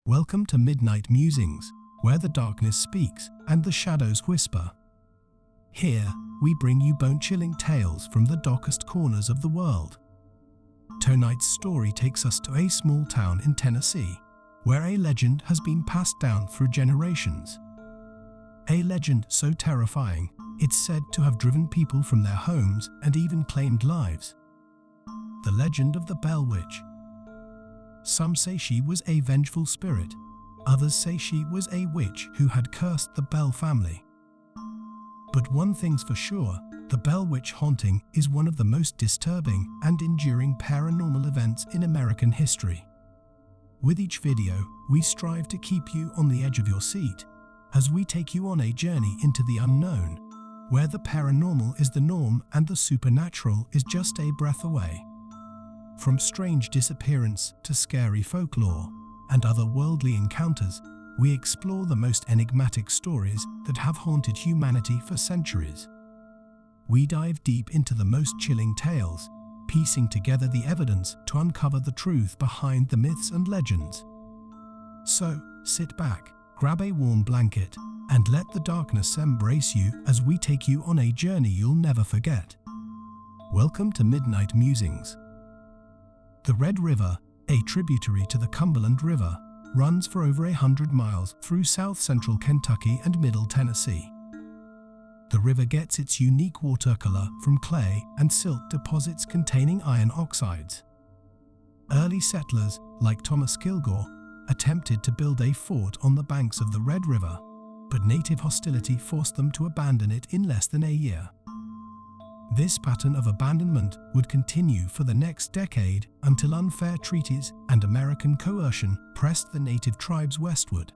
Welcome to Midnight Musings, where the darkness speaks and the shadows whisper. Here, we bring you bone-chilling tales from the darkest corners of the world. Tonight's story takes us to a small town in Tennessee, where a legend has been passed down through generations. A legend so terrifying, it's said to have driven people from their homes and even claimed lives. The legend of the Bell Witch. Some say she was a vengeful spirit. Others say she was a witch who had cursed the Bell family. But one thing's for sure, the Bell Witch haunting is one of the most disturbing and enduring paranormal events in American history. With each video, we strive to keep you on the edge of your seat as we take you on a journey into the unknown, where the paranormal is the norm and the supernatural is just a breath away. From strange disappearance to scary folklore and otherworldly encounters, we explore the most enigmatic stories that have haunted humanity for centuries. We dive deep into the most chilling tales, piecing together the evidence to uncover the truth behind the myths and legends. So, sit back, grab a warm blanket, and let the darkness embrace you as we take you on a journey you'll never forget. Welcome to Midnight Musings. The Red River, a tributary to the Cumberland River, runs for over 100 miles through south-central Kentucky and middle Tennessee. The river gets its unique water color from clay and silt deposits containing iron oxides. Early settlers, like Thomas Kilgore, attempted to build a fort on the banks of the Red River, but native hostility forced them to abandon it in less than a year. This pattern of abandonment would continue for the next decade until unfair treaties and American coercion pressed the native tribes westward.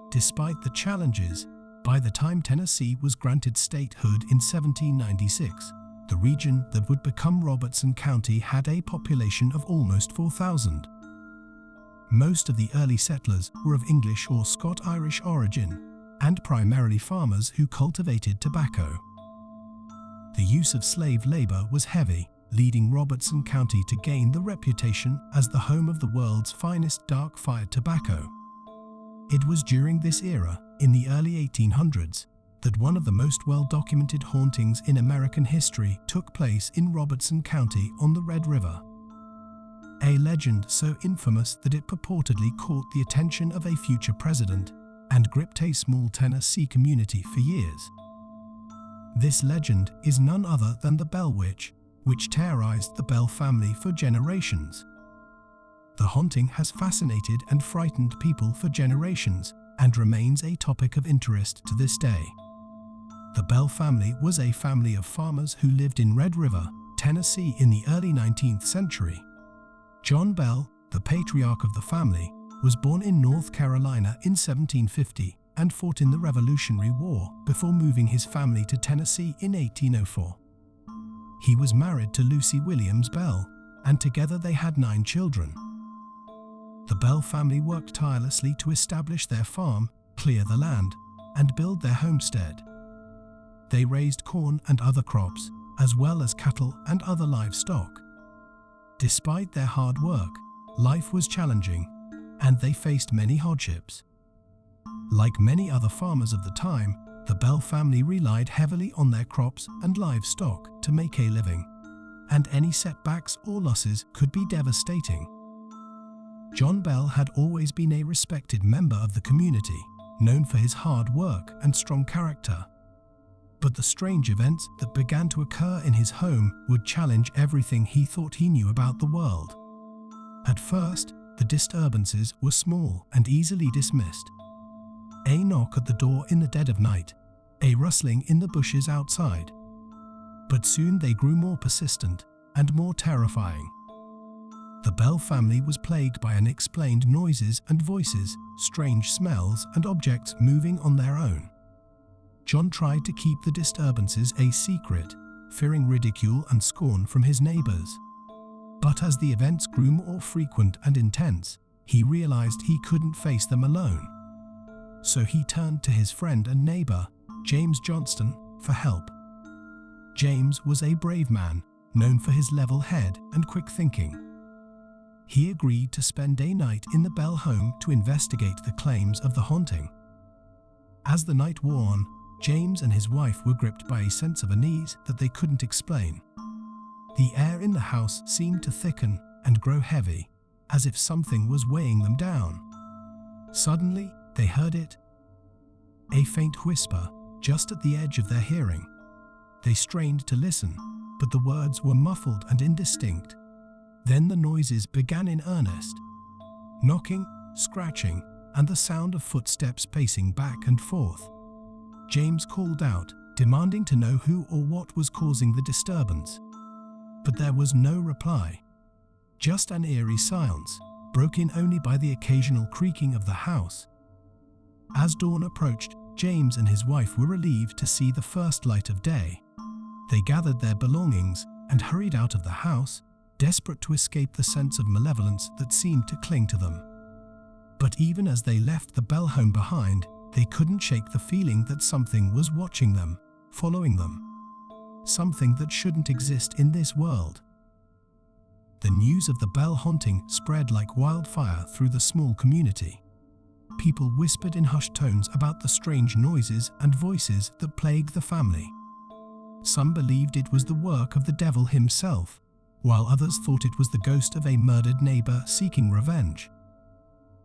Despite the challenges, by the time Tennessee was granted statehood in 1796, the region that would become Robertson County had a population of almost 4,000. Most of the early settlers were of English or Scot-Irish origin, and primarily farmers who cultivated tobacco. The use of slave labor was heavy, leading Robertson County to gain the reputation as the home of the world's finest dark-fired tobacco. It was during this era, in the early 1800s, that one of the most well-documented hauntings in American history took place in Robertson County on the Red River. A legend so infamous that it purportedly caught the attention of a future president and gripped a small Tennessee community for years. This legend is none other than the Bell Witch, which terrorized the Bell family for generations. The haunting has fascinated and frightened people for generations and remains a topic of interest to this day. The Bell family was a family of farmers who lived in Red River, Tennessee in the early 19th century. John Bell, the patriarch of the family, was born in North Carolina in 1750 and fought in the Revolutionary War before moving his family to Tennessee in 1804. He was married to Lucy Williams Bell, and together they had 9 children. The Bell family worked tirelessly to establish their farm, clear the land, and build their homestead. They raised corn and other crops, as well as cattle and other livestock. Despite their hard work, life was challenging, and they faced many hardships. Like many other farmers of the time, the Bell family relied heavily on their crops and livestock to make a living, and any setbacks or losses could be devastating. John Bell had always been a respected member of the community, known for his hard work and strong character. But the strange events that began to occur in his home would challenge everything he thought he knew about the world. At first, the disturbances were small and easily dismissed. A knock at the door in the dead of night, a rustling in the bushes outside. But soon they grew more persistent and more terrifying. The Bell family was plagued by unexplained noises and voices, strange smells, and objects moving on their own. John tried to keep the disturbances a secret, fearing ridicule and scorn from his neighbors. But as the events grew more frequent and intense, he realized he couldn't face them alone. So he turned to his friend and neighbor, James Johnston, for help. James was a brave man, known for his level head and quick thinking. He agreed to spend a night in the Bell home to investigate the claims of the haunting. As the night wore on, James and his wife were gripped by a sense of unease that they couldn't explain. The air in the house seemed to thicken and grow heavy, as if something was weighing them down. Suddenly, they heard it. A faint whisper, just at the edge of their hearing. They strained to listen, but the words were muffled and indistinct. Then the noises began in earnest. Knocking, scratching, and the sound of footsteps pacing back and forth. James called out, demanding to know who or what was causing the disturbance. But there was no reply. Just an eerie silence, broken only by the occasional creaking of the house. As dawn approached, James and his wife were relieved to see the first light of day. They gathered their belongings and hurried out of the house, desperate to escape the sense of malevolence that seemed to cling to them. But even as they left the Bell home behind, they couldn't shake the feeling that something was watching them, following them. Something that shouldn't exist in this world. The news of the Bell haunting spread like wildfire through the small community. People whispered in hushed tones about the strange noises and voices that plagued the family. Some believed it was the work of the devil himself, while others thought it was the ghost of a murdered neighbor seeking revenge.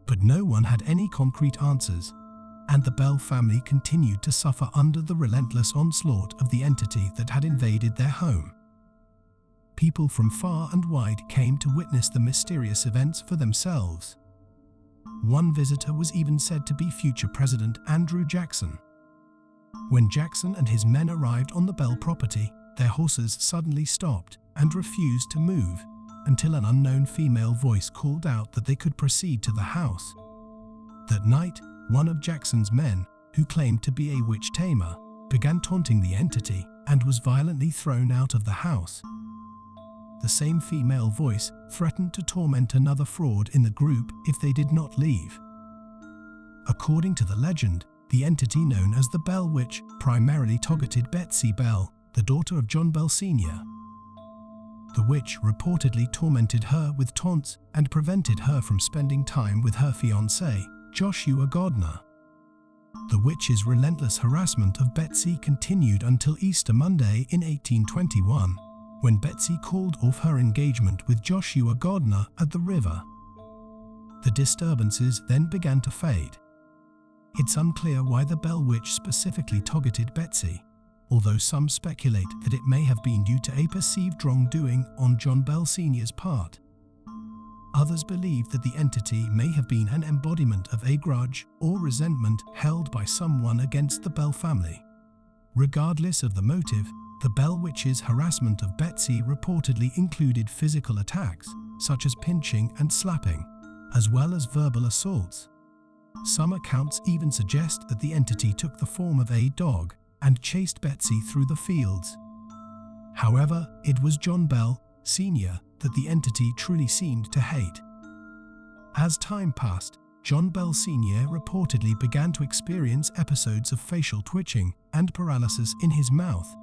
But no one had any concrete answers, and the Bell family continued to suffer under the relentless onslaught of the entity that had invaded their home. People from far and wide came to witness the mysterious events for themselves. One visitor was even said to be future President Andrew Jackson. When Jackson and his men arrived on the Bell property, their horses suddenly stopped and refused to move until an unknown female voice called out that they could proceed to the house. That night, one of Jackson's men, who claimed to be a witch tamer, began taunting the entity and was violently thrown out of the house. The same female voice threatened to torment another fraud in the group if they did not leave. According to the legend, the entity known as the Bell Witch primarily targeted Betsy Bell, the daughter of John Bell Sr. The witch reportedly tormented her with taunts and prevented her from spending time with her fiancé, Joshua Gardner. The witch's relentless harassment of Betsy continued until Easter Monday in 1821, when Betsy called off her engagement with Joshua Gardner at the river. The disturbances then began to fade. It's unclear why the Bell Witch specifically targeted Betsy, although some speculate that it may have been due to a perceived wrongdoing on John Bell Sr.'s part. Others believe that the entity may have been an embodiment of a grudge or resentment held by someone against the Bell family. Regardless of the motive, the Bell Witch's harassment of Betsy reportedly included physical attacks, such as pinching and slapping, as well as verbal assaults. Some accounts even suggest that the entity took the form of a dog and chased Betsy through the fields. However, it was John Bell, Sr., that the entity truly seemed to hate. As time passed, John Bell Sr. reportedly began to experience episodes of facial twitching and paralysis in his mouth,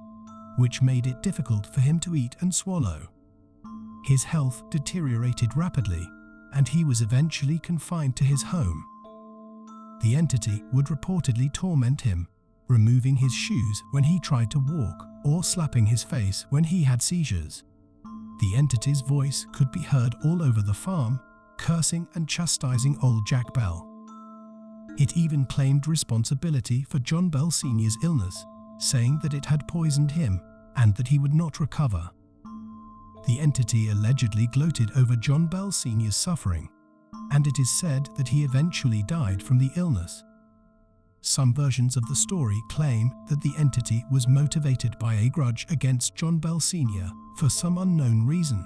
which made it difficult for him to eat and swallow. His health deteriorated rapidly, and he was eventually confined to his home. The entity would reportedly torment him, removing his shoes when he tried to walk or slapping his face when he had seizures. The entity's voice could be heard all over the farm, cursing and chastising old Jack Bell. It even claimed responsibility for John Bell Sr.'s illness, saying that it had poisoned him and that he would not recover. The entity allegedly gloated over John Bell Sr.'s suffering, and it is said that he eventually died from the illness. Some versions of the story claim that the entity was motivated by a grudge against John Bell Sr. for some unknown reason,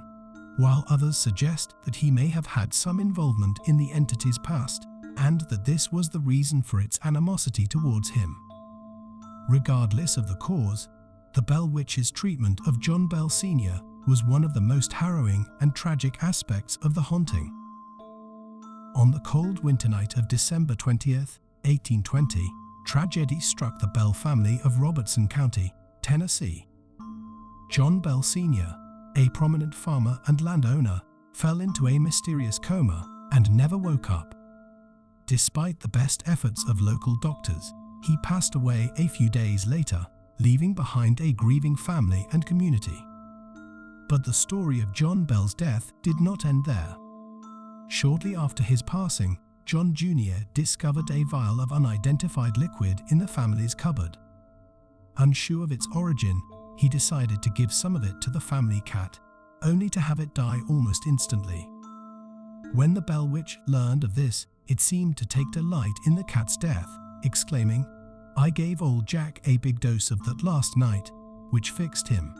while others suggest that he may have had some involvement in the entity's past, and that this was the reason for its animosity towards him. Regardless of the cause, the Bell Witch's treatment of John Bell Sr. was one of the most harrowing and tragic aspects of the haunting. On the cold winter night of December 20th, 1820, tragedy struck the Bell family of Robertson County, Tennessee. John Bell Sr., a prominent farmer and landowner, fell into a mysterious coma and never woke up. Despite the best efforts of local doctors, he passed away a few days later, leaving behind a grieving family and community. But the story of John Bell's death did not end there. Shortly after his passing, John Jr. discovered a vial of unidentified liquid in the family's cupboard. Unsure of its origin, he decided to give some of it to the family cat, only to have it die almost instantly. When the Bell Witch learned of this, it seemed to take delight in the cat's death, exclaiming, "I gave old Jack a big dose of that last night," which fixed him.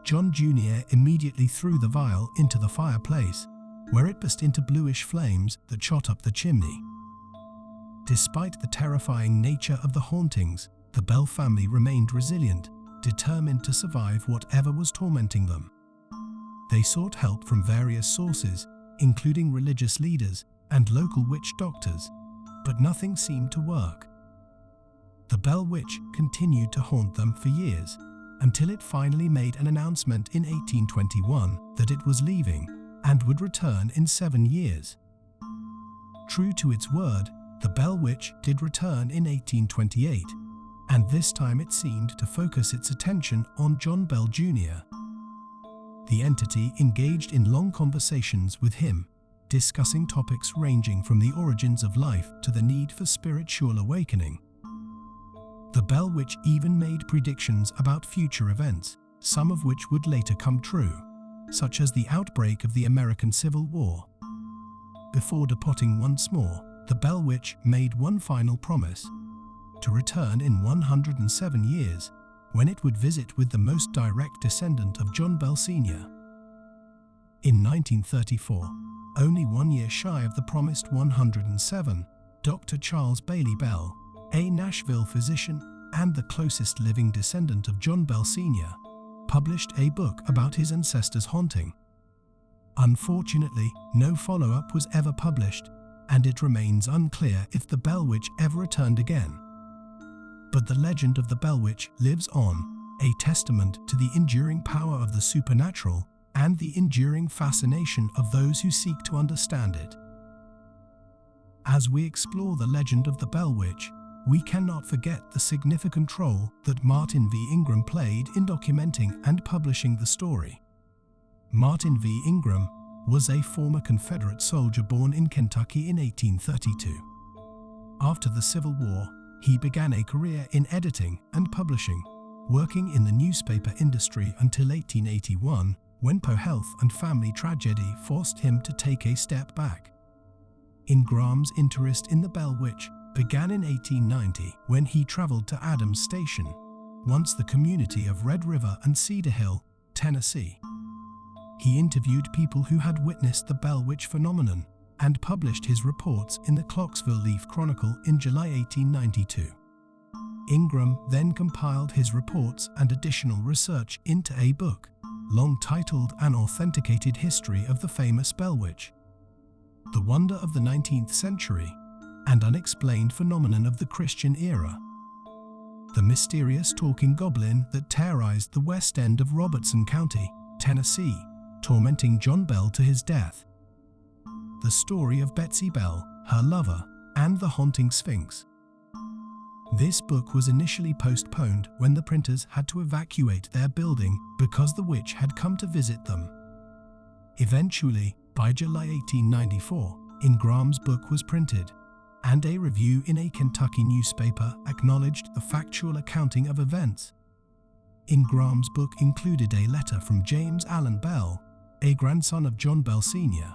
John Jr. immediately threw the vial into the fireplace, where it burst into bluish flames that shot up the chimney. Despite the terrifying nature of the hauntings, the Bell family remained resilient, determined to survive whatever was tormenting them. They sought help from various sources, including religious leaders and local witch doctors, but nothing seemed to work. The Bell Witch continued to haunt them for years, until it finally made an announcement in 1821 that it was leaving and would return in 7 years. True to its word, the Bell Witch did return in 1828, and this time it seemed to focus its attention on John Bell Jr. The entity engaged in long conversations with him, discussing topics ranging from the origins of life to the need for spiritual awakening. The Bell Witch even made predictions about future events, some of which would later come true, such as the outbreak of the American Civil War. Before departing once more, the Bell Witch made one final promise: to return in 107 years, when it would visit with the most direct descendant of John Bell Sr. In 1934, only 1 year shy of the promised 107, Dr. Charles Bailey Bell, a Nashville physician and the closest living descendant of John Bell Sr., published a book about his ancestors' haunting. Unfortunately, no follow-up was ever published, and it remains unclear if the Bell Witch ever returned again. But the legend of the Bell Witch lives on, a testament to the enduring power of the supernatural and the enduring fascination of those who seek to understand it. As we explore the legend of the Bell Witch, we cannot forget the significant role that Martin V. Ingram played in documenting and publishing the story. Martin V. Ingram was a former Confederate soldier born in Kentucky in 1832. After the Civil War, he began a career in editing and publishing, working in the newspaper industry until 1881, when health and family tragedy forced him to take a step back. Ingram's interest in the Bell Witch began in 1890 when he traveled to Adams Station, once the community of Red River and Cedar Hill, Tennessee. He interviewed people who had witnessed the Bell Witch phenomenon and published his reports in the Clarksville Leaf Chronicle in July 1892. Ingram then compiled his reports and additional research into a book, long titled An Authenticated History of the Famous Bell Witch, the Wonder of the 19th Century, and Unexplained Phenomenon of the Christian Era. The mysterious talking goblin that terrorized the west end of Robertson County, Tennessee, tormenting John Bell to his death. The story of Betsy Bell, her lover, and the haunting Sphinx. This book was initially postponed when the printers had to evacuate their building because the witch had come to visit them. Eventually, by July 1894, Ingram's book was printed, and a review in a Kentucky newspaper acknowledged the factual accounting of events. Ingram's book included a letter from James Allen Bell, a grandson of John Bell Sr.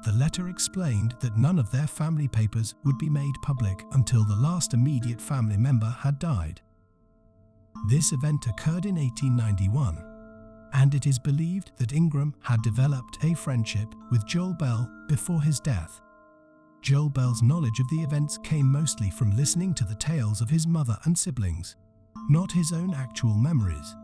The letter explained that none of their family papers would be made public until the last immediate family member had died. This event occurred in 1891, and it is believed that Ingram had developed a friendship with Joel Bell before his death. Joel Bell's knowledge of the events came mostly from listening to the tales of his mother and siblings, not his own actual memories.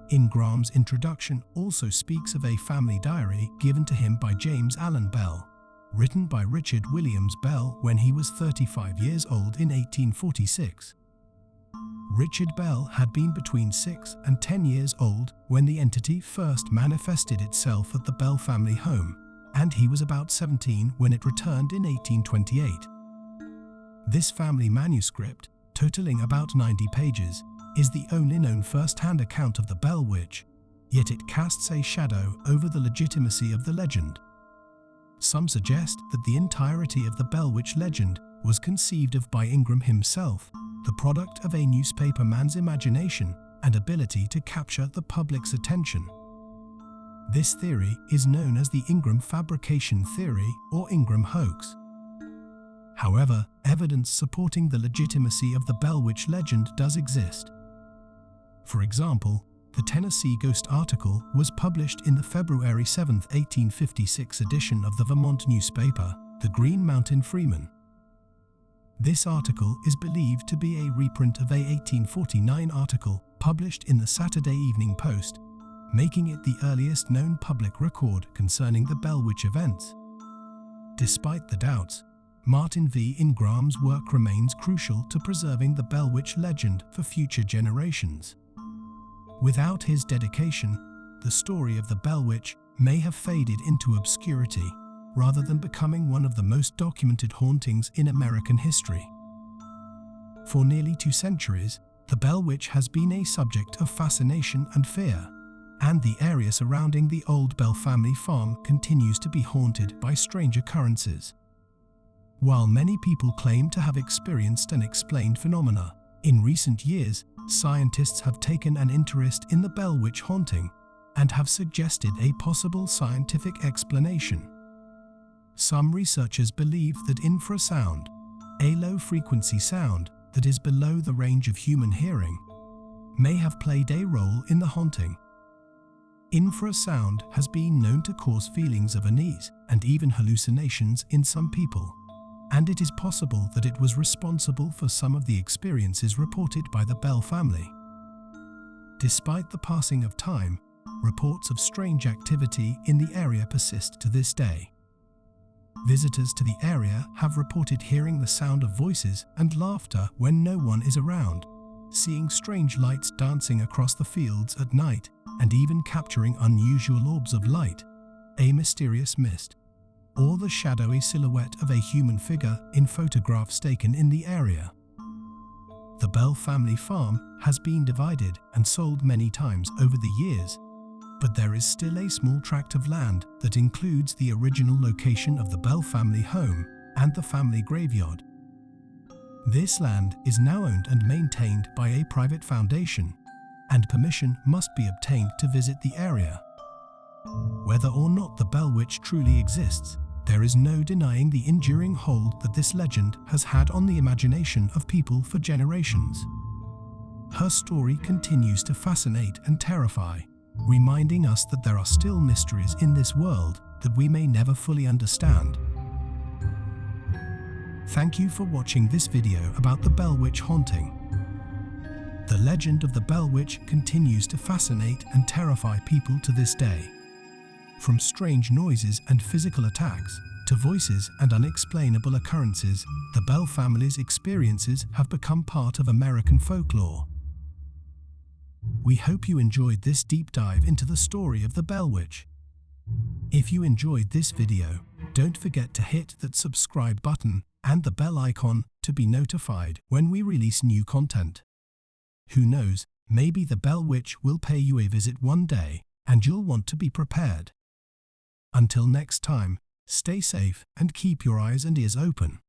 Ingram's introduction also speaks of a family diary given to him by James Allen Bell, written by Richard Williams Bell when he was 35 years old in 1846. Richard Bell had been between 6 and 10 years old when the entity first manifested itself at the Bell family home, and he was about 17 when it returned in 1828. This family manuscript, totaling about 90 pages, is the only known first-hand account of the Bell Witch, yet it casts a shadow over the legitimacy of the legend. Some suggest that the entirety of the Bell Witch legend was conceived of by Ingram himself, the product of a newspaper man's imagination and ability to capture the public's attention. This theory is known as the Ingram fabrication theory or Ingram hoax. However, evidence supporting the legitimacy of the Bell Witch legend does exist. For example, the Tennessee Ghost article was published in the February 7, 1856 edition of the Vermont newspaper, the Green Mountain Freeman. This article is believed to be a reprint of a 1849 article published in the Saturday Evening Post, making it the earliest known public record concerning the Bell Witch events. Despite the doubts, Martin V. Ingram's work remains crucial to preserving the Bell Witch legend for future generations. Without his dedication, the story of the Bell Witch may have faded into obscurity, rather than becoming one of the most documented hauntings in American history. For nearly 2 centuries, the Bell Witch has been a subject of fascination and fear, and the area surrounding the old Bell family farm continues to be haunted by strange occurrences. While many people claim to have experienced unexplained phenomena, in recent years, scientists have taken an interest in the Bell Witch haunting and have suggested a possible scientific explanation. Some researchers believe that infrasound, a low-frequency sound that is below the range of human hearing, may have played a role in the haunting. Infrasound has been known to cause feelings of unease and even hallucinations in some people, and it is possible that it was responsible for some of the experiences reported by the Bell family. Despite the passing of time, reports of strange activity in the area persist to this day. Visitors to the area have reported hearing the sound of voices and laughter when no one is around, seeing strange lights dancing across the fields at night, and even capturing unusual orbs of light, a mysterious mist, or the shadowy silhouette of a human figure in photographs taken in the area. The Bell family farm has been divided and sold many times over the years, but there is still a small tract of land that includes the original location of the Bell family home and the family graveyard. This land is now owned and maintained by a private foundation, and permission must be obtained to visit the area. Whether or not the Bell Witch truly exists, there is no denying the enduring hold that this legend has had on the imagination of people for generations. Her story continues to fascinate and terrify, reminding us that there are still mysteries in this world that we may never fully understand. Thank you for watching this video about the Bell Witch haunting. The legend of the Bell Witch continues to fascinate and terrify people to this day. From strange noises and physical attacks, to voices and unexplainable occurrences, the Bell family's experiences have become part of American folklore. We hope you enjoyed this deep dive into the story of the Bell Witch. If you enjoyed this video, don't forget to hit that subscribe button and the bell icon to be notified when we release new content. Who knows, maybe the Bell Witch will pay you a visit one day, and you'll want to be prepared. Until next time, stay safe and keep your eyes and ears open.